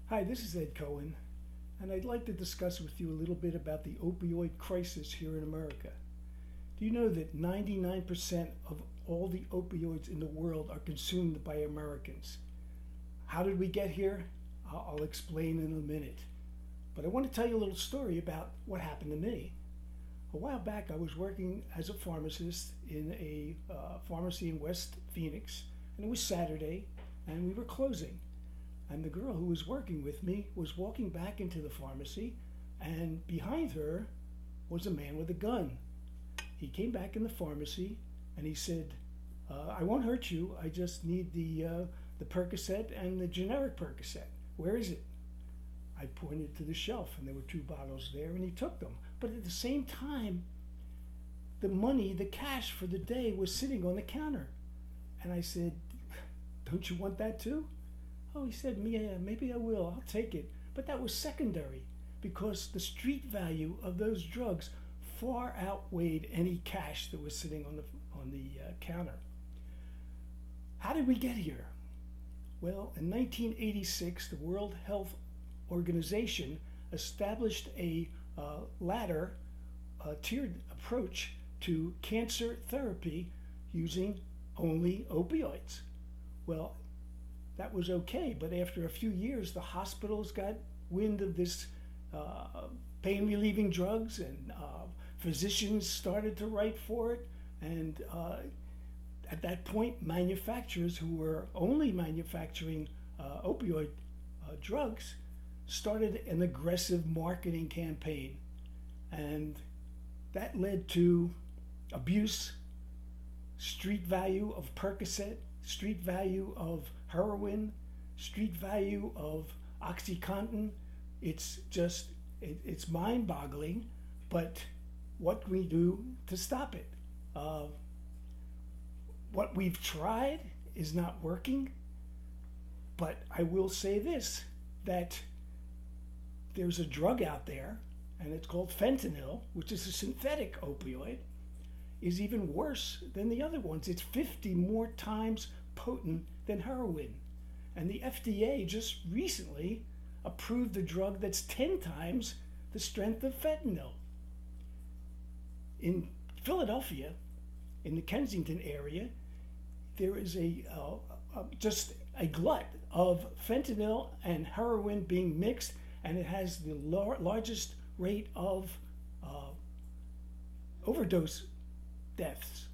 Hi, this is Ed Cohen, and I'd like to discuss with you a little bit about the opioid crisis here in America. Do you know that 99% of all the opioids in the world are consumed by Americans? How did we get here? I'll explain in a minute. But I want to tell you a little story about what happened to me. A while back, I was working as a pharmacist in a pharmacy in West Phoenix, and it was Saturday, and we were closing. And the girl who was working with me was walking back into the pharmacy, and behind her was a man with a gun. He came back in the pharmacy, and he said, "I won't hurt you. I just need the Percocet and the generic Percocet. Where is it?" I pointed to the shelf, and there were two bottles there, and he took them. But at the same time, the money, the cash for the day, was sitting on the counter. And I said, "Don't you want that too?" "Oh," he said, "Yeah, maybe I will. I'll take it." But that was secondary because the street value of those drugs far outweighed any cash that was sitting on the counter. How did we get here? Well, in 1986, the World Health Organization established a ladder, tiered approach to cancer therapy using only opioids. Well, that was okay, but after a few years, the hospitals got wind of this pain relieving drugs, and physicians started to write for it. And at that point, manufacturers who were only manufacturing opioid drugs started an aggressive marketing campaign. And that led to abuse, street value of Percocet, street value of heroin, street value of OxyContin. It's mind-boggling, but what can we do to stop it? What we've tried is not working, but I will say this, that there's a drug out there, and it's called fentanyl, which is a synthetic opioid, is even worse than the other ones. It's 50 more times potent than heroin. And the FDA just recently approved a drug that's 10 times the strength of fentanyl. In Philadelphia, in the Kensington area, there is just a glut of fentanyl and heroin being mixed, and it has the largest rate of overdose deaths.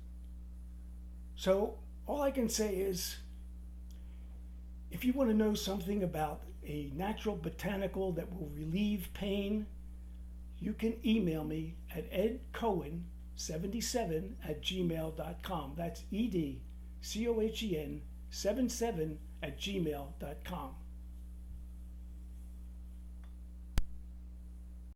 So all I can say is, if you want to know something about a natural botanical that will relieve pain, you can email me at edcohen77@gmail.com. That's EDCOHEN77@gmail.com.